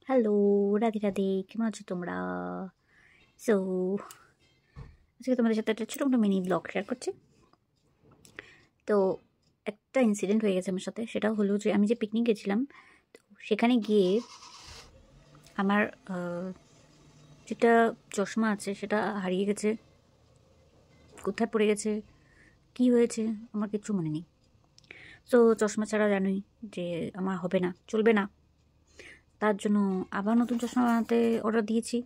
Hello, Radhe Radhe, কেমন আছো তোমরা? সো আজকে তোমাদের সাথে একটা ছোটো মিনি ব্লগ শেয়ার করছি। তো একটা ইনসিডেন্ট হয়ে গেছে আমার সাথে, সেটা হলো যে আমি যে পিকনিক গেছিলাম, তো সেখানে গিয়ে আমার যেটা চশমা আছে সেটা হারিয়ে গেছে। কোথায় পড়ে গেছে, কি হয়েছে আমার কিচ্ছু মনে নেই। সো চশমা ছাড়া জানোই যে আমার হবে না, চলবে না। তার জন্য আবার নতুন চশমা বানাতে অর্ডার দিয়েছি।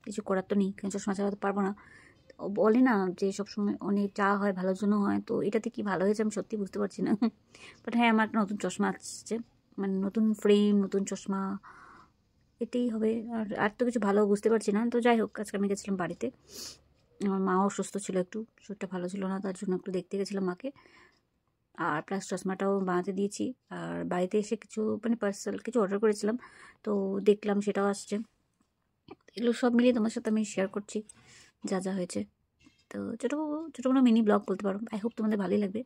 কিছু করার তো নেই, কারণ চশমা ছাড়া তো পারবো না। বলে না যে সবসময় অনেক যা হয় ভালোর জন্য হয়, তো এটাতে কি ভালো হয়েছে আমি সত্যি বুঝতে পারছি না। বাট হ্যাঁ, আমার একটা নতুন চশমা আসছে, মানে নতুন ফ্রেম, নতুন চশমা, এটাই হবে। আর তো কিছু ভালো বুঝতে পারছি না। তো যাই হোক, আজকে আমি গেছিলাম বাড়িতে, আমার মাও অসুস্থ ছিল, একটু শরীরটা ভালো ছিল না, তার জন্য একটু দেখতে গেছিলাম মাকে। আর প্লাস চশমাটাও বানাতে দিয়েছি। আর বাড়িতে এসে কিছু মানে পার্সেল কিছু অর্ডার করেছিলাম, তো দেখলাম সেটাও আসছে। এগুলো সব মিলিয়ে তোমার সাথে আমি শেয়ার করছি যা যা হয়েছে। তো ছোটো কোনো মিনি ব্লগ বলতে পারো। আই হোপ তোমাদের ভালোই লাগবে।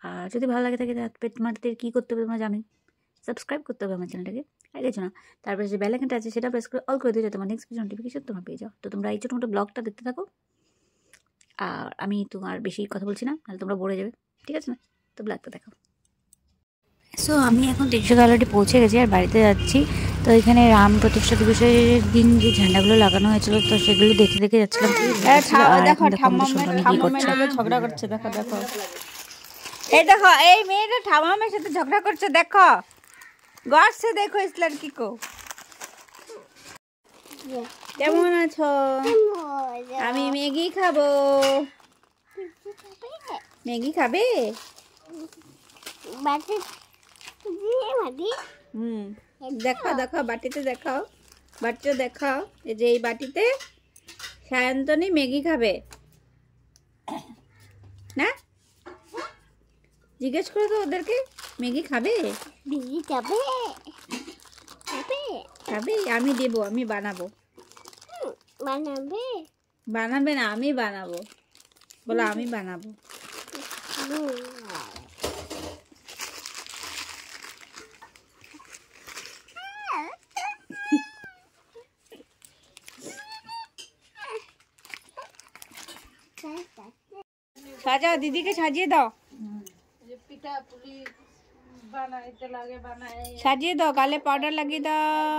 আর যদি ভালো লাগে থাকে তোমাদের কী করতে হবে তোমরা জানোই, সাবস্ক্রাইব করতে হবে আমার চ্যানেলটাকে, আর কিছু না। তারপরে যে বেল আইকনটা আছে সেটা প্রেস করে অল করে দিয়ে যাতে তোমার নেক্সট ভিডিও নোটিফিকেশন তোমরা পেয়ে যাও। তো তোমরা এই ছোটো মোটো ব্লগটা দেখতে থাকো, আর আমি তোমার বেশি কথা বলছি না, নাহলে তোমরা বলে যাবে, ঠিক আছে না? তো ব্লগটা দেখো। সো আমি এখন 300 অলরেডি পৌঁছে গেছি আর বাড়িতে যাচ্ছি। তো এখানে রাম প্রতিষ্ঠা দিবসের দিন যে ঝান্ডাগুলো লাগানো হয়েছিল, তো সেগুলো দেখে দেখে যাচ্ছিলাম। দেখো ঠাম্মা ঝগড়া করছে, দেখো দেখো, এই দেখো এই মেয়েটা ঠাম্মামের সাথে ঝগড়া করছে, দেখো গড়ছে, দেখো ইসলাম কি কো। কেমন আছো? আমি ম্যাগি খাবো। ম্যাগি খাবে? দেখো দেখো বাটিতে দেখাও, বাটিটা দেখাও। এই যে এই বাটিতে সায়ন্তনী ম্যাগি খাবে না? জিজ্ঞেস করে তো ওদেরকে, ম্যাগি খাবে? খাবে? আমি দেবো, আমি বানাবো। বানাবে না, আমি বানাবো। বলো আমি বানাবো। সাজাও, দিদিকে সাজিয়ে দাও, সাজিয়ে দাও, গালে পাউডার লাগিয়ে দাও,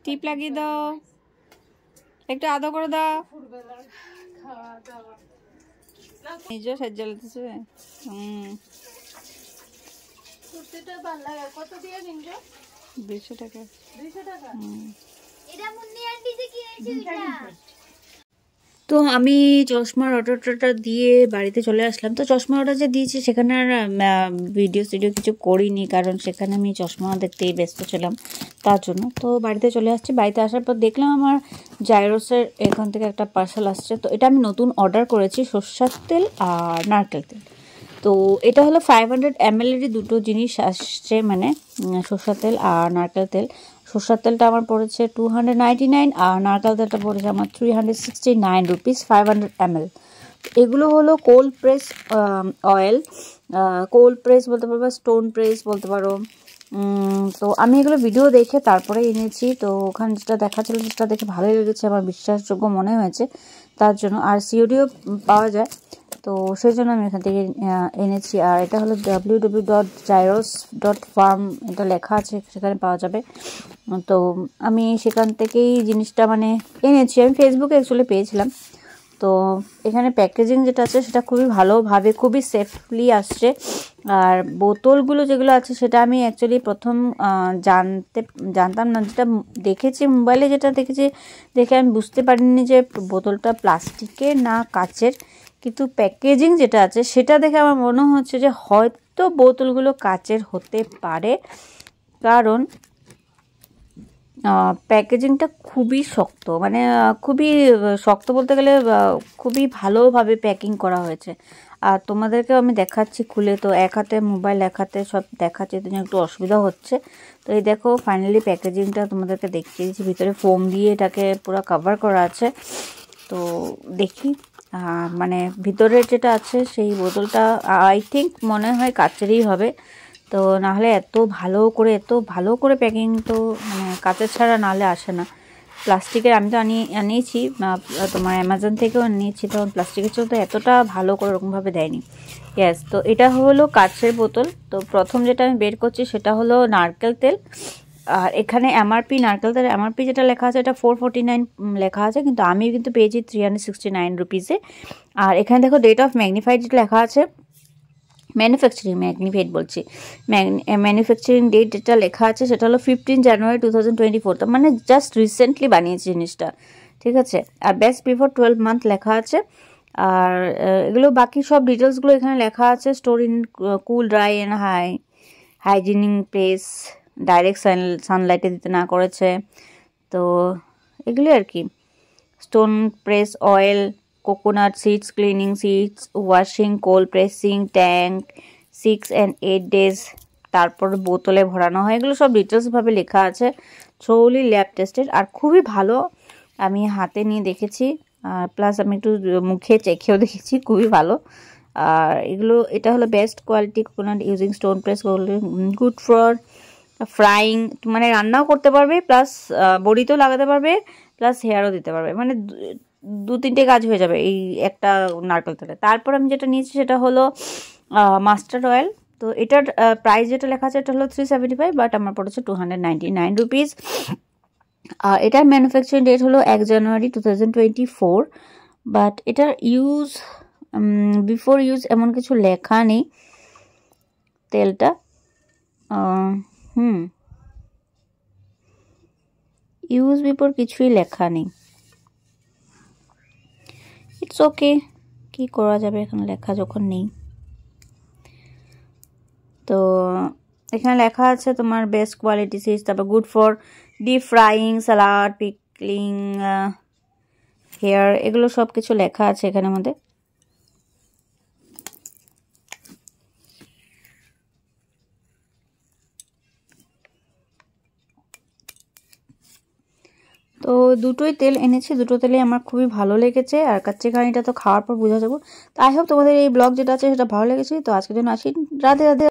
টিপ লাগিয়ে দাও, একটু আদর করে দাও। নিজে সাজা লাগতেছে। কত দিয়ে কিনছো? 200 টাকা। 200 টাকা? তো আমি চশমার অর্ডারটা দিয়ে বাড়িতে চলে আসলাম। তো চশমা অর্ডার যে দিয়েছি সেখানে আর ভিডিও কিছু করিনি, কারণ সেখানে আমি চশমা দেখতেই ব্যস্ত ছিলাম তার জন্য। তো বাড়িতে চলে আসছি, বাড়িতে আসার পর দেখলাম আমার জাইরোসের এখান থেকে একটা পার্সেল আসছে। তো এটা আমি নতুন অর্ডার করেছি, সরষের তেল আর নারকেল তেল। তো এটা হলো 500 ml-এরই দুটো জিনিস আসছে, মানে সরষের তেল আর নারকেল তেল। সরষের তেলটা আমার পড়েছে 299 আর নারকেল তেলটা পড়েছে আমার 369 রুপিস 500 ml। এগুলো হলো cold press oil, cold press বলতে পারো, স্টোন প্রেস বলতে পারো। তো আমি এগুলো ভিডিও দেখে তারপরে এনেছি। তো ওখানে যেটা দেখাচ্ছিল সেটা দেখে ভালোই লেগেছে, আমার বিশ্বাসযোগ্য মনে হয়েছে তার জন্য। আর সিওডিও পাওয়া যায়, তো সেই জন্য আমি এখান থেকে এনেছি। আর এটা হলো www.gyros.farm, এটা লেখা আছে, সেখানে পাওয়া যাবে। তো আমি সেখান থেকেই জিনিসটা মানে এনেছি। আমি ফেসবুকে অ্যাকচুয়ালি পেয়েছিলাম। তো এখানে প্যাকেজিং যেটা আছে সেটা খুবই ভালোভাবে, খুবই সেফলি আসছে। আর বোতলগুলো যেগুলো আছে সেটা আমি অ্যাকচুয়ালি প্রথম জানতাম না, যেটা দেখেছি মোবাইলে, যেটা দেখে আমি বুঝতে পারিনি যে বোতলটা প্লাস্টিকের না কাচের। কিন্তু প্যাকেজিং যেটা আছে সেটা দেখে আমার মনে হচ্ছে যে হয়তো বোতলগুলো কাচের হতে পারে, কারণ প্যাকেজিংটা খুবই শক্ত, মানে খুবই শক্ত বলতে গেলে খুবই ভালোভাবে প্যাকিং করা হয়েছে। আর তোমাদেরকেও আমি দেখাচ্ছি খুলে, তো এক হাতে মোবাইল এক হাতে সব দেখাচ্ছি, তো একটু অসুবিধা হচ্ছে। তো এই দেখো ফাইনালি প্যাকেজিংটা তোমাদেরকে দেখিয়ে দিচ্ছি, ভিতরে ফোম দিয়ে এটাকে পুরো কভার করা আছে। তো দেখি মানে ভিতরের যেটা আছে সেই বোতলটা আই থিঙ্ক মনে হয় কাচেরই হবে। তো নাহলে এত ভালো করে প্যাকিং তো মানে কাচের ছাড়া নাহলে আসে না। প্লাস্টিকের আমি তো আনিয়েছি তোমার অ্যামাজন থেকেও আনিয়েছি, তখন প্লাস্টিকের চেয়েও তো এতটা ভালো করে ওরকমভাবে দেয়নি। ইয়েস, তো এটা হলো কাচের বোতল। তো প্রথম যেটা আমি বের করছি সেটা হলো নারকেল তেল। আর এখানে এমআরপি নারকেল তেল এমআরপি যেটা লেখা আছে এটা 449 লেখা আছে, কিন্তু আমি কিন্তু পেয়েছি 369 রুপিসে। আর এখানে দেখো ডেট অফ ম্যাগনিফাইড যেটা লেখা আছে, ম্যানুফ্যাকচারিং ম্যাগনিফাইড বলছি, ম্যানুফ্যাকচারিং ডেট যেটা লেখা আছে সেটা হলো 15 জানুয়ারি 2024। তো মানে জাস্ট রিসেন্টলি বানিয়েছে জিনিসটা, ঠিক আছে। আর বেস্ট বিফোর 12 মান্থ লেখা আছে। আর এগুলো বাকি সব ডিটেলসগুলো এখানে লেখা আছে। Store in cool, dry and hygienic place, direct সানলাইটে দিতে না করেছে। তো এগুলি আর কি। Stone press oil, coconut seeds, cleaning seeds, washing, cold pressing, tank 6 and 8 days, তারপর বোতলে ভরানো হয়। এগুলো সব ডিটেলসভাবে লেখা আছে, থ্রোলি ল্যাব টেস্টেড। আর খুবই ভালো, আমি হাতে নিয়ে দেখেছি, আর প্লাস আমি একটু মুখে চেখেও দেখেছি, খুবই ভালো। আর এটা হলো best quality coconut using stone press, good for frying, মানে রান্নাও করতে পারবে, প্লাস বড়িতেও লাগাতে পারবে, প্লাস হেয়ারও দিতে পারবে, মানে 2-3টে কাজ হয়ে যাবে এই একটা নারকেল তেলে। তারপর আমি যেটা নিয়েছি সেটা হলো মাস্টার্ড অয়েল। তো এটার প্রাইস যেটা লেখা আছে এটা হলো 375, বাট আমার পড়েছে 299 রুপিস। এটার ম্যানুফ্যাকচারিং ডেট হলো 1 জানুয়ারি 2024, বাট এটার বিফোর ইউজ এমন কিছু লেখা নেই তেলটা। ইউজ বিফোর কিছুই লেখা নেই। ইটস ওকে, কি করা যাবে এখানে লেখা যখন নেই। তো এখানে লেখা আছে তোমার বেস্ট কোয়ালিটি সিডস, তারপর good for deep frying, salad, pickling, hair, এগুলো সব কিছু লেখা আছে এখানের মধ্যে। তো দুটোই তেল এনেছি, দুটো তেলই আমার খুবই ভালো লেগেছে। আর কাচ্চি ঘানিটা তো খাওয়ার পর বোঝা যাবে। তো আই হোপ তোমাদের এই ব্লগ যেটা আছে সেটা ভালো লেগেছে। তো আজকের জন্য আসি, রাধে রাধে।